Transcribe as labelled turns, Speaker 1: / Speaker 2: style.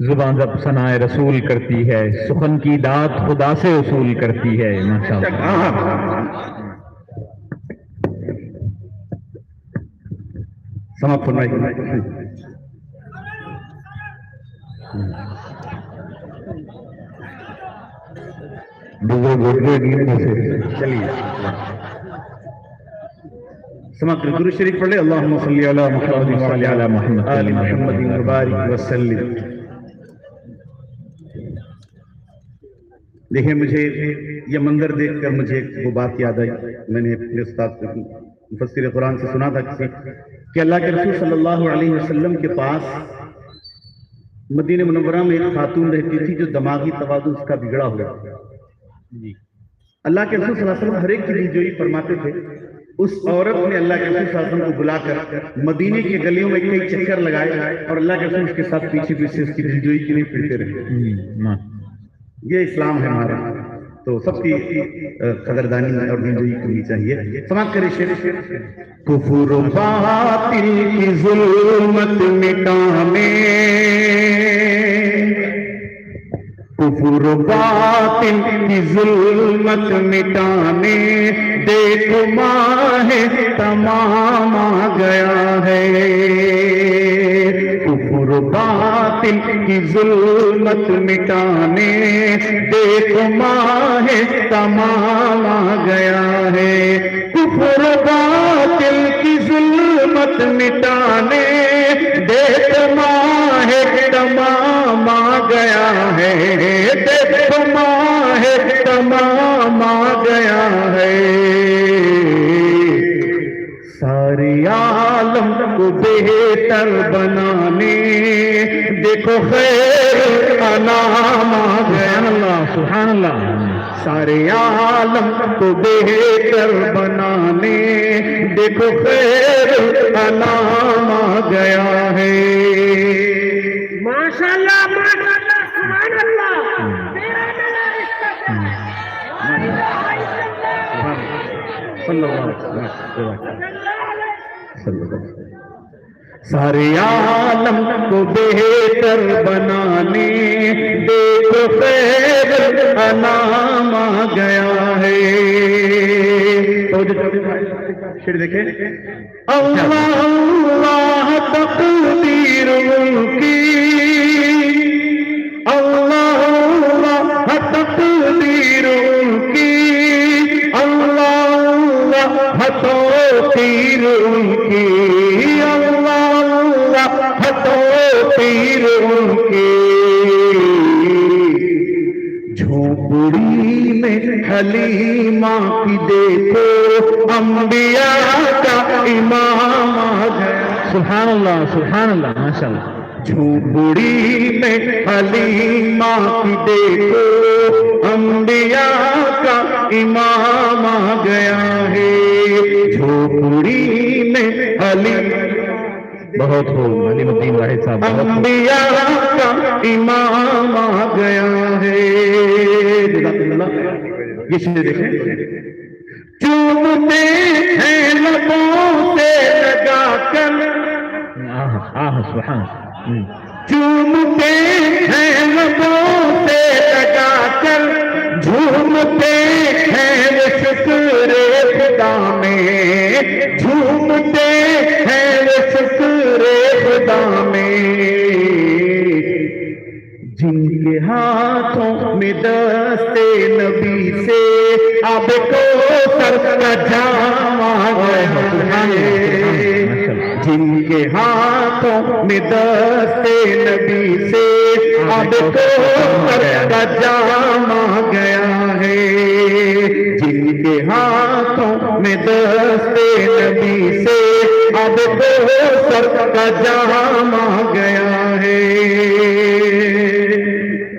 Speaker 1: زبان جب ثنائے رسول کرتی ہے، سخن کی داد خدا سے وصول کرتی ہے۔ ماشاءاللہ
Speaker 2: سماپت فرمائیے۔ چلیے سماپت درود شریف پڑھ لے۔ اللہم صلی علی محمد وعلی آل محمد وبارک وسلم۔ دیکھیں مجھے یہ منظر دیکھ کر مجھے وہ بات یاد آئی، میں نے اپنے استاد مفسر قرآن سے سنا تھا کسی کہ اللہ کے رسول صلی اللہ علیہ وسلم کے پاس مدینہ منورہ میں ایک خاتون رہتی تھی جو دماغی توازن اس کا بگڑا ہوا۔ اللہ کے رسول صلی اللہ علیہ وسلم ہر ایک کی دلجوئی فرماتے تھے۔ اس عورت نے اللہ کے رسول صلی اللہ علیہ وسلم کو بلا کر مدینے کی گلیوں میں کئی چکر لگائے اور اللہ کے رسول اس کے ساتھ پیچھے پیچھے اس کی دلجوئی کے لیے پھرتے رہے۔ یہ اسلام ہے ہمارا، تو سب کی قدردانی اور دلجوئی کرنی چاہیے۔ سماعت کریں شیر۔ کفر و باطل کی ظلمت مٹانے، کفر و باطل کی ظلمت مٹانے، دیکھو ماہ تمام آ گیا ہے۔ کفر و باطل کی ظلمت مٹانے، دیکھو ماہ تمام آ گیا ہے۔ کفر و باطل کی ظلمت مٹانے، دیکھو ماہ تمام آ گیا ہے، دیکھو ماہ تمام آ گیا ہے۔ سارے عالم کو بہتر بنانے، دیکھو خیر انام آ گیا۔
Speaker 1: سبحان اللہ۔
Speaker 2: سارے عالم کو بہتر بنانے، دیکھو خیر انام آ گیا ہے۔
Speaker 3: ماشاءاللہ ماشاءاللہ سبحان اللہ، تیرا میرا رشتہ
Speaker 2: صلی اللہ علیہ وسلم۔ سارے عالم کو بہتر بنانے، دیکھو خیر انام آ گیا ہے۔ شیر دیکھیں۔ اللہ اللہ تقدیر کی، اللہ اللہ تقدیر کی، اللہ اللہ توقیر کی، اللہ اللہ توقیر کی۔ جھوپڑی میں حلیمہ کی دیکھو انبیاء کا امام آ گیا۔
Speaker 1: سبحان اللہ سبحان اللہ ماشاءاللہ۔
Speaker 2: جھوپڑی میں حلیمہ کی دیکھو انبیاء کا امام آ گیا ہے۔ جھوپڑی میں حلیمہ
Speaker 1: بہت ہو علیم الدین واحد صاحب،
Speaker 2: انبیاء کا امام آ گیا ہے۔ یہ شیر دیکھیں۔ چومتے ہیں لبوں سے لگا کر،
Speaker 1: سبحان۔
Speaker 2: چومتے ہیں لبوں سے لگا کر، جھومتے ہیں وہ شکر خدا میں، جھومتے ہیں وہ شکر خدا میں۔ جن کے ہاتھوں میں دست نبی سے اب کوثر کا جام آ گیا ہے۔ جن کے ہاتھوں میں دست نبی سے اب کوثر کا جام آ گیا ہے۔ جن کے ہاتھوں میں دست نبی سے اب کوثر کا جام آ گیا ہے۔